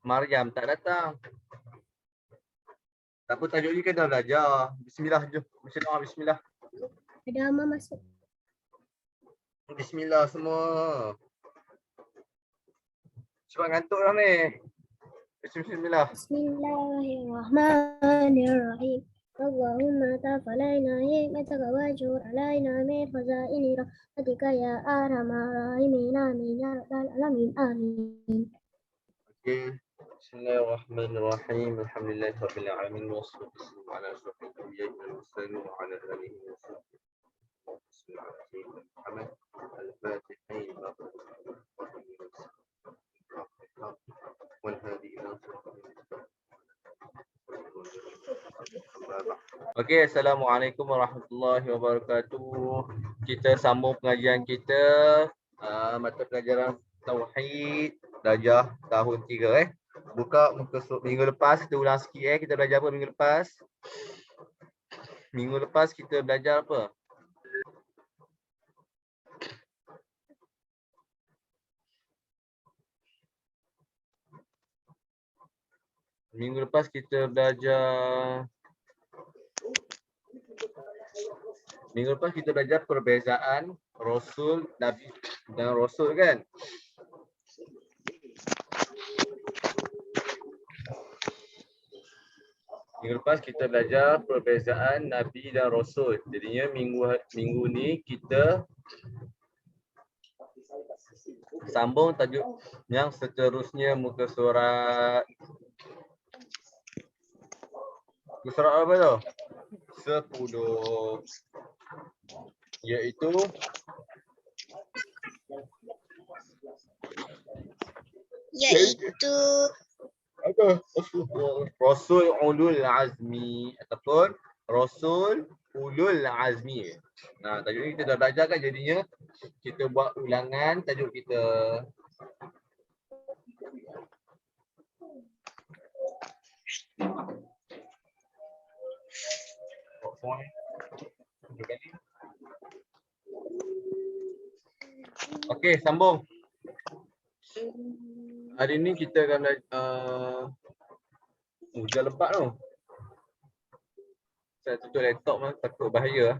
Maryam tak datang. Tak apa, tajuk ni kan dah belajar. Bismillah je. Baca doa bismillah. Ada Amma masuk. Bismillah semua. Cepat ngantuk dah ni. Bismillah. Bismillahirrahmanirrahim. Allahumma tafalaina hikmataka wajur alaina min khazaini rahmatika ya arhamar rahimin amin ya rabbal alamin amin. Okay. Bismillahirrahmanirrahim. Alhamdulillahirabbil alamin wassalatu wassalamu ala asyrafil anbiya'i wal mursalin wa ala alihi wa sahbihi. Bismillahirrahmanirrahim. Al-Fatihah. Okey, Assalamualaikum warahmatullahi wabarakatuh. Kita sambung pengajian kita mata pelajaran Tauhid darjah tahun 3 Buka muka surat minggu lepas kita ulang sikit kita belajar apa minggu lepas? Minggu lepas kita belajar apa? Minggu lepas kita belajar perbezaan Rasul, Nabi dan Rasul kan? Minggu lepas kita belajar perbezaan Nabi dan Rasul. Jadinya minggu ni kita sambung tajuk yang seterusnya muka surat. Muka surat apa tu? 10. Iaitu apa? Rasul Ulul Azmi ataupun Rasul Ulul Azmi. Nah, tajuk ni kita dah belajar kan, jadinya kita buat ulangan tajuk kita. Okey, sambung. Hari ni kita akan belajar hujan lebat tu. Saya tutup laptop lah, takut bahaya.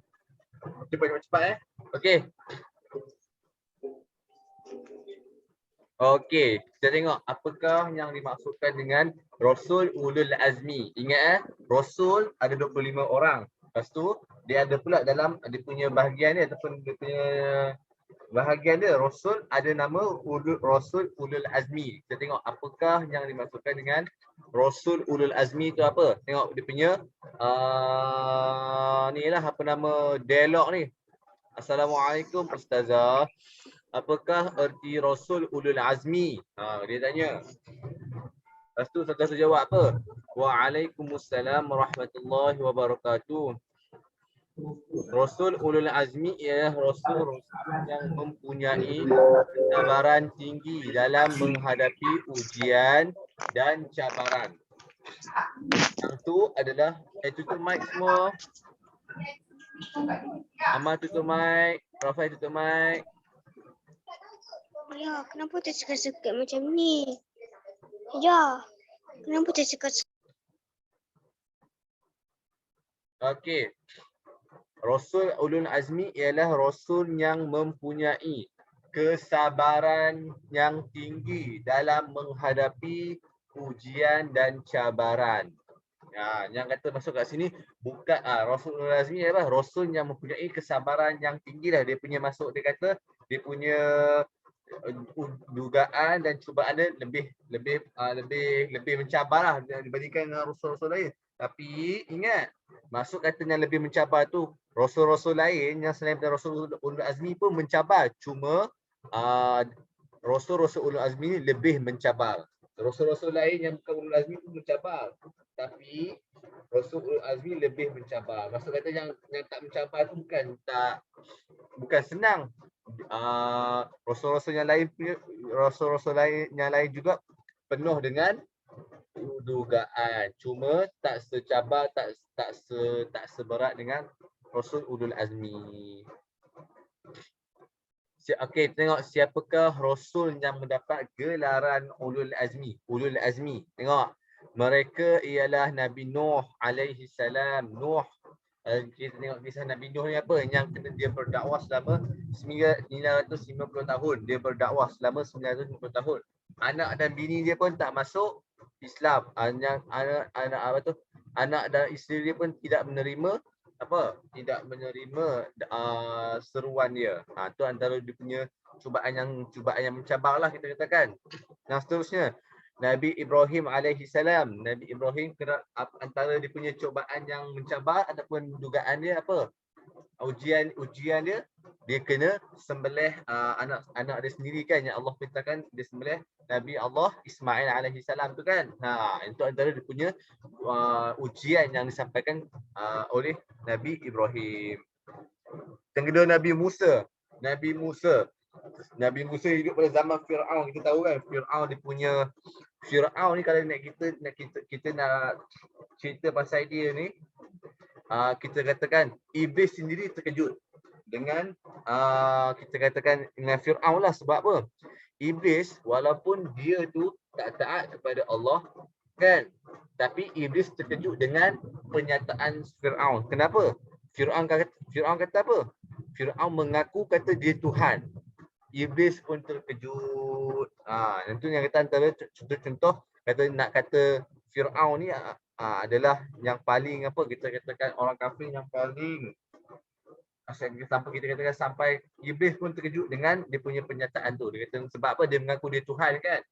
Cepat. Okey. Okey, kita tengok apakah yang dimaksudkan dengan Rasul Ulul Azmi. Ingat Rasul ada 25 orang. Lepas tu dia ada pula dalam dia punya bahagian dia ataupun dia punya bahagian dia Rasul ada nama Rasul Ulul Azmi. Kita tengok apakah yang dimaksudkan dengan Rasul Ulul Azmi itu apa. Tengok dia punya ni lah apa nama dialog ni. Assalamualaikum Ustazah. Apakah erti Rasul Ulul Azmi? Dia tanya. Lepas tu Ustazah jawab apa? Waalaikumsalam warahmatullahi wabarakatuh. Rasul Ulul Azmi ialah Rasul yang mempunyai kesabaran tinggi dalam menghadapi ujian dan cabaran. Yang tu adalah tutup mic semua. Amal tutup mic, Rafael tutup mic. Ya, kenapa tersekat-sekat macam ni? Ya, kenapa tersekat-sekat? Okey. Rasul Ulul Azmi ialah Rasul yang mempunyai kesabaran yang tinggi dalam menghadapi ujian dan cabaran. Yang kata masuk kat sini bukan Rasul Ulul Azmi ialah Rasul yang mempunyai kesabaran yang tinggi lah. Dia punya masuk, dia kata dia punya dugaan dan cubaan dia lebih mencabar lah dibandingkan dengan Rasul-Rasul lain. Tapi ingat, masuk kata yang lebih mencabar tu Rasul-Rasul lain yang selain daripada Rasul Ulul Azmi pun mencabar. Cuma Rasul-Rasul Ulul Azmi ni lebih mencabar. Rasul-Rasul lain yang bukan Ulul Azmi pun mencabar. Tapi Rasul Ulul Azmi lebih mencabar. Maksud kata yang tak mencabar tu bukan senang. Rasul-rasul yang lain juga penuh dengan dugaan. Cuma tak secabar, tak seberat dengan Rasul Ulul Azmi. Okey, tengok siapakah Rasul yang mendapat gelaran Ulul Azmi. Ulul Azmi. Tengok. Mereka ialah Nabi Nuh alaihi salam. Nuh. Kita tengok kisah Nabi Nuh ni apa? Yang kena dia berdakwah selama 950 tahun. Dia berdakwah selama 950 tahun. Anak dan bini dia pun tak masuk Islam. Anak apa tu? Anak dan isteri dia pun tidak menerima apa, tidak menerima seruan dia. Tu antara dia punya cubaan yang mencabar lah kita katakan. Yang seterusnya, Nabi Ibrahim alaihi salam. Nabi Ibrahim antara dia punya cubaan yang mencabar ataupun dugaan dia apa? Ujian dia kena sembelih anak dia sendiri kan, yang Allah perintahkan dia sembelih Nabi Allah Ismail alaihi salam tu kan. Itu antara dia punya ujian yang disampaikan oleh Nabi Ibrahim. Yang kedua, Nabi Musa. Nabi Musa hidup pada zaman Firaun. Kita tahu kan Firaun dia punya Firaun ni, kalau kita nak cerita pasal dia ni, kita katakan iblis sendiri terkejut dengan kita katakan dengan Firaun lah. Sebab apa? Iblis walaupun dia tu tak taat kepada Allah kan, tapi iblis terkejut dengan pernyataan Firaun. Kenapa? Firaun kata apa? Firaun mengaku kata dia Tuhan. Iblis pun terkejut. Itu yang kata antara contoh kata nak kata Firaun ni adalah yang paling apa, kita katakan orang kafir yang paling sampai iblis pun terkejut dengan dia punya pernyataan tu. Dia kata sebab apa? Dia mengaku dia Tuhan kan.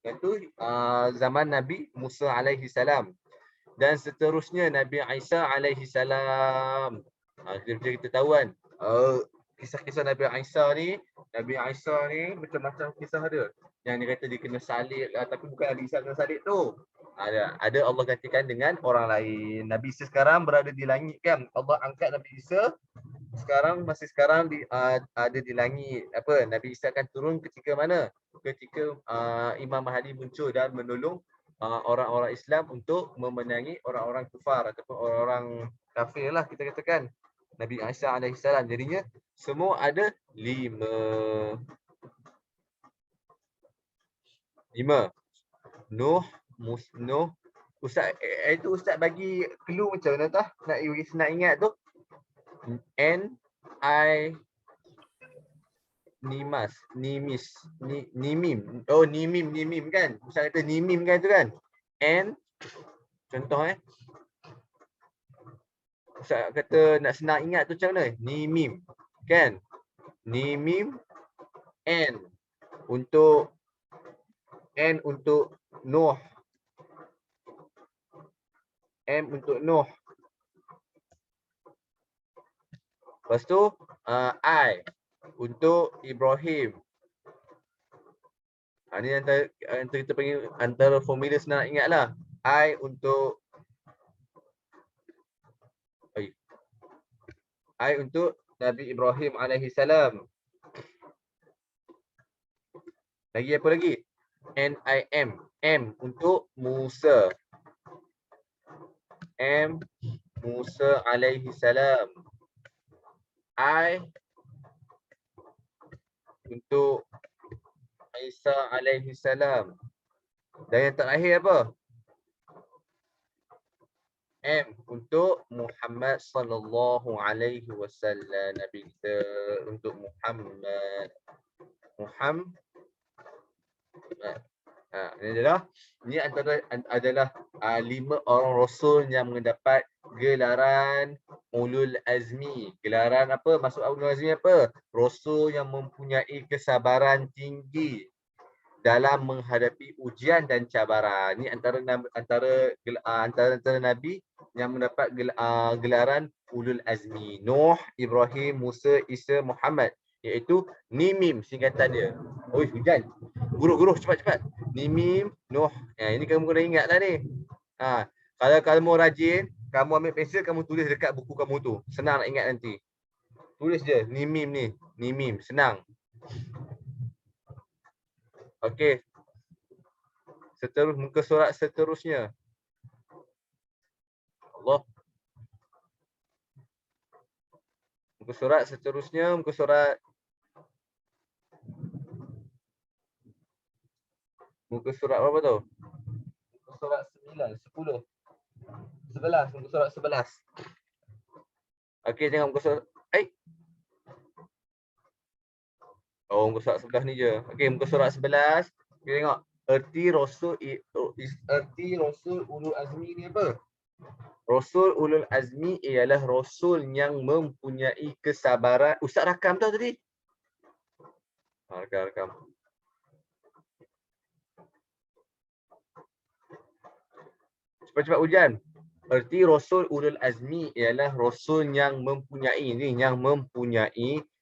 Itu zaman Nabi Musa alaihi salam. Dan seterusnya Nabi Isa alaihi salam. Kita tahu kan kisah-kisah Nabi Isa ni macam-macam kisah dia. Yang dia kata dia kena salib tapi bukan Nabi Isa kena salib tu. Ada Allah gantikan dengan orang lain. Nabi Isa sekarang berada di langit kan. Allah angkat Nabi Isa masih sekarang ada di langit. Apa? Nabi Isa akan turun ketika mana? Ketika Imam Mahdi muncul dan menolong orang-orang Islam untuk memenangi orang-orang kufar ataupun orang-orang kafir lah kita katakan. Nabi Isa alaihissalam. Jadinya semua ada 5. Nuh. Ustaz itu Ustaz bagi clue macam mana tah? Nak ingat tu. Nimim. Oh, Nimim kan? Ustaz kata Nimim kan tu kan? Contoh Ustaz kata nak senang ingat tu macam mana? Nimim. Kan? Nimim N untuk Nuh. M untuk Nuh. Lepas tu I untuk Ibrahim. Ini antara kita panggil antara formula senang ingat lah. I untuk Nabi Ibrahim alaihi salam. Lagi apa lagi? NIM. M untuk Musa. M Musa alaihi salam. I untuk Isa alaihi salam. Dan yang terakhir apa? M untuk Muhammad sallallahu alaihi wasallam. Nabi kita untuk Muhammad. Ini adalah 5 orang rasul yang mendapat gelaran Ulul Azmi. Gelaran apa? Maksud Ulul Azmi apa? Rasul yang mempunyai kesabaran tinggi dalam menghadapi ujian dan cabaran. Ini antara nabi yang mendapat gelaran Ulul Azmi. Nuh, Ibrahim, Musa, Isa, Muhammad, iaitu Nimim singkatan dia. Oi, hujan. Guru cepat. Nimim, Nuh. Ini kamu kena ingat lah ni. Kalau kamu rajin, kamu ambil pensel, kamu tulis dekat buku kamu tu. Senang nak ingat nanti. Tulis je Nimim ni. Nimim, senang. Okey. Muka surat seterusnya. Allah. Muka surat seterusnya, muka surat Muka surat berapa tu? Muka surat 9, 10, 11. Muka surat 11. Okey, tengok muka surat. Oh, muka surat 11 ni je. Okey, muka surat 11. Kita tengok. Erti Rasul Ulul Azmi ni apa? Rasul Ulul Azmi ialah Rasul yang mempunyai kesabaran. Ustaz rakam tau tadi. Rakam. Cepat-cepat hujan. Erti Rasul Ulul Azmi ialah Rasul yang mempunyai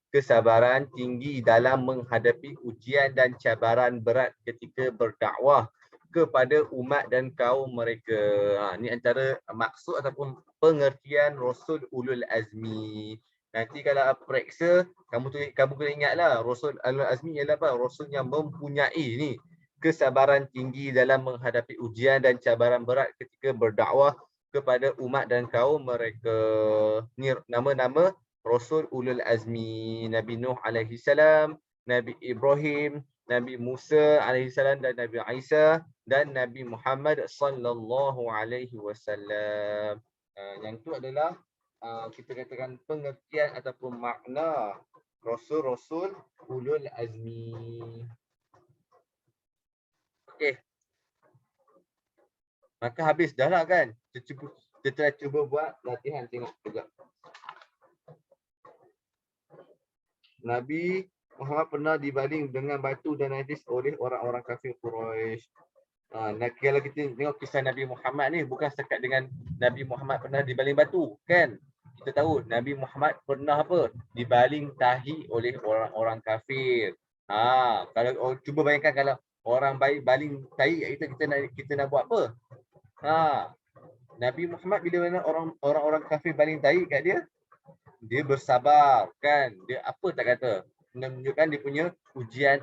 kesabaran tinggi dalam menghadapi ujian dan cabaran berat ketika berdakwah kepada umat dan kaum mereka. Ini antara maksud ataupun pengertian Rasul Ulul Azmi. Nanti kalau periksa, kamu kena ingatlah Rasul Ulul Azmi ialah apa? Rasul yang mempunyai ni kesabaran tinggi dalam menghadapi ujian dan cabaran berat ketika berdakwah kepada umat dan kaum mereka. Ni nama-nama Rasul Ulul Azmi. Nabi Nuh alaihi salam, Nabi Ibrahim, Nabi Musa alaihi salam dan Nabi Isa dan Nabi Muhammad sallallahu alaihi wasallam. Yang tu adalah kita katakan pengertian ataupun makna Rasul-Rasul Ulul Azmi. Okey. Maka habis dah lah kan. Kita cuba buat latihan tengok juga. Nabi Muhammad pernah dibaling dengan batu dan najis oleh orang-orang kafir Quraisy. Kalau kita tengok kisah Nabi Muhammad ni bukan setakat dengan Nabi Muhammad pernah dibaling batu, kan? Kita tahu Nabi Muhammad pernah apa? Dibaling tahi oleh orang-orang kafir. Kalau cuba bayangkan kalau orang baling tahi kita nak buat apa? Nabi Muhammad bila mana orang-orang kafir baling tahi kat dia bersabar, kan? Dia apa tak kata? Menunjukkan dia punya ujian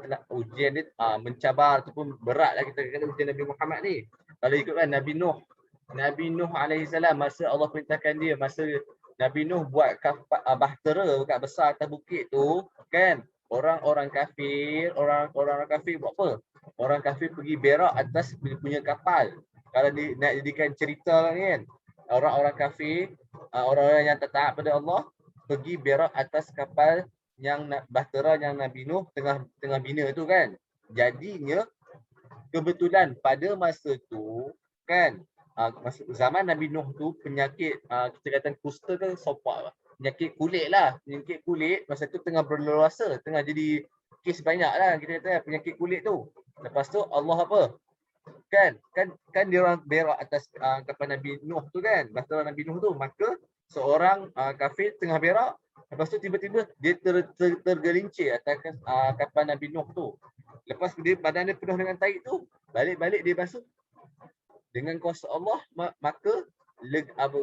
dia mencabar ataupun berat lah kita kata ujian Nabi Muhammad ni. Kalau ikutkan Nabi Nuh alaihi salam, masa Allah perintahkan dia, masa Nabi Nuh buat bahtera kat besar atas bukit tu, kan? Orang-orang kafir buat apa? Orang kafir pergi berak atas punya kapal. Kalau nak jadikan cerita ni kan, orang-orang kafir, orang-orang yang tak taat pada Allah pergi berak atas kapal yang bahtera yang Nabi Nuh tengah bina tu, kan. Jadinya kebetulan pada masa tu, kan, zaman Nabi Nuh tu penyakit kita kata kusta ke sopak, penyakit kulit masa tu tengah berleluasa, tengah jadi kes banyak lah kita kata penyakit kulit tu. Lepas tu Allah apa? Kan dia orang berak atas kapal Nabi Nuh tu, kan, bahtera Nabi Nuh tu. Maka seorang kafir tengah berak, lepas tu tiba-tiba dia tergelincir atas kapal Nabi Nuh tu. Lepas badan dia penuh dengan tahi tu, balik-balik dia basuh dengan kuasa Allah, maka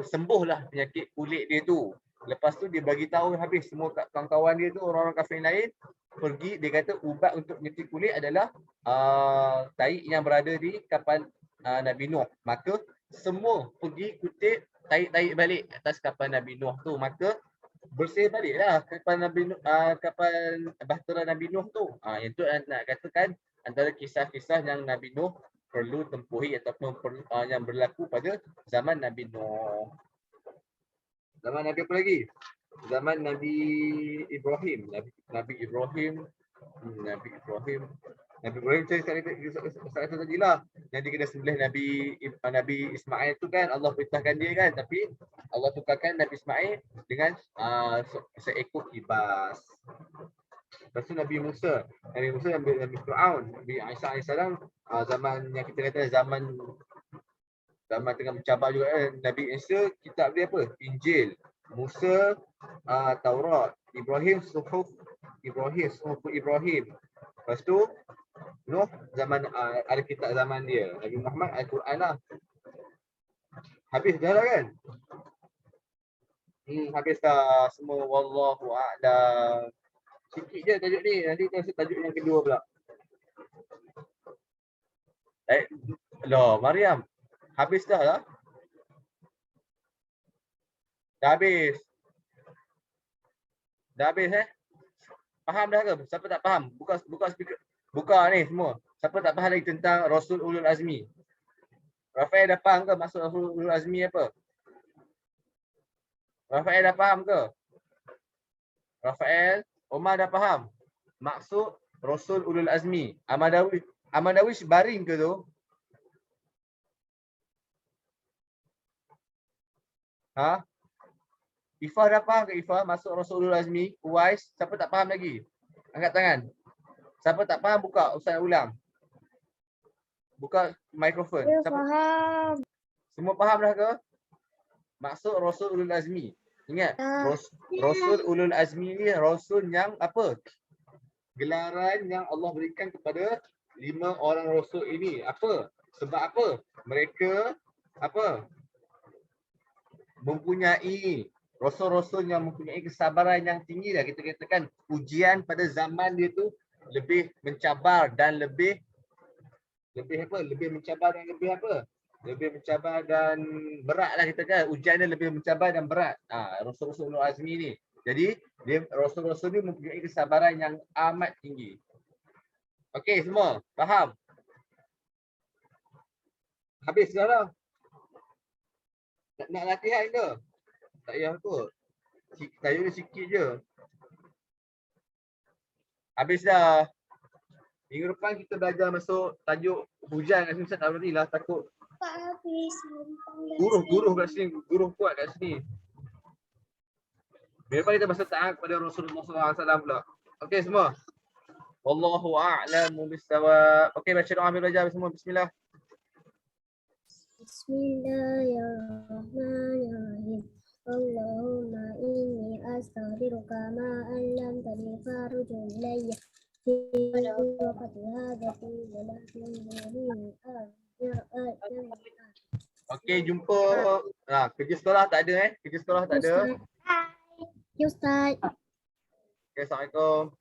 sembuhlah penyakit kulit dia tu. Lepas tu dia bagi tahu habis semua kawan-kawan dia tu, orang-orang kafir lain pergi, dia kata ubat untuk penyakit kulit adalah tahi yang berada di kapal Nabi Nuh. Maka semua pergi kutip tahi-tahi balik atas kapal Nabi Nuh tu. Maka bersih baliklah kapal Nabi Nuh, kapal bahtera Nabi Nuh tu. Yang tu nak katakan antara kisah-kisah yang Nabi Nuh perlu tempuhi ataupun yang berlaku pada zaman Nabi Nuh. Zaman Nabi apa lagi? Zaman Nabi Ibrahim. Nabi Ibrahim saya tadi lah. Jadi kena sembelih Nabi Ismail tu, kan. Allah perintahkan dia, kan. Tapi Allah tukarkan Nabi Ismail dengan seekor kibas. Lepas tu Nabi Musa, Nabi Fir'aun, Nabi Isa AS, zaman yang kita kata zaman tengah mencabar juga. Nabi Isa kitab dia apa? Injil. Musa Taurat. Ibrahim Suhuf Ibrahim. Lepas tu Nuh zaman ada kitab zaman dia. Nabi Muhammad Al-Quran lah. Habis dah lah, kan? Habis dah semua. Wallahu a'lam. Sikit je tajuk ni. Nanti kita tajuk yang kedua pula. Loh, Mariam. Habis dah lah. Dah habis. Dah habis, Faham dah ke? Siapa tak faham? Buka speaker. Buka ni semua. Siapa tak faham lagi tentang Rasul Ulul Azmi? Rafael dah faham ke maksud Rasul Ulul Azmi apa? Rafael dah faham ke? Rafael, Omar dah faham maksud Rasul Ulul Azmi? Amadawish baring ke tu? Ha? Ifah dah faham ke Ifah maksud Rasul Ulul Azmi? Uwais, siapa tak faham lagi? Angkat tangan. Siapa tak faham buka, Ustaz ulang. Buka mikrofon. Ya, Siapa? faham. Semua faham dah ke? Maksud Rasul Ulul Azmi. Ingat, Rasul Ulul Azmi ni Rasul yang apa? Gelaran yang Allah berikan kepada 5 orang Rasul ini. Apa? Sebab apa? Mereka apa? Mempunyai Rasul-Rasul yang mempunyai kesabaran yang tinggi dah. Kita katakan ujian pada zaman dia tu lebih mencabar dan lebih apa? Lebih mencabar dan lebih apa? Lebih mencabar dan berat lah kita kan. Ujian dia lebih mencabar dan berat. Rasul-Rasul Ulul Azmi ni. Jadi dia Rasul-Rasul ni mempunyai kesabaran yang amat tinggi. Okey semua, faham? Habis dah lah. Nak latihan ke? Tak payah kot. Tajuk dia sikit je. Habis dah. Minggu depan kita belajar masuk tajuk hujan kat sini. Ustaz tak beranilah takut. Tak habis. Guruh kat sini. Guruh kuat kat sini. Minggu depan kita masuk ta'ak pada Rasulullah SAW pula. Okey semua. Wallahu a'lamu bis-shawab. Okey baca doa ambil belajar semua. Bismillah. Bismillahirrahmanirrahim. Allahumma inni astaghfiruka ma 'allamtani farju ilayya fi waqti hadati wa la Okey jumpa. Kerja sekolah tak ada Kerja sekolah tak ada. Ustaz. Ustaz. Okey assalamualaikum.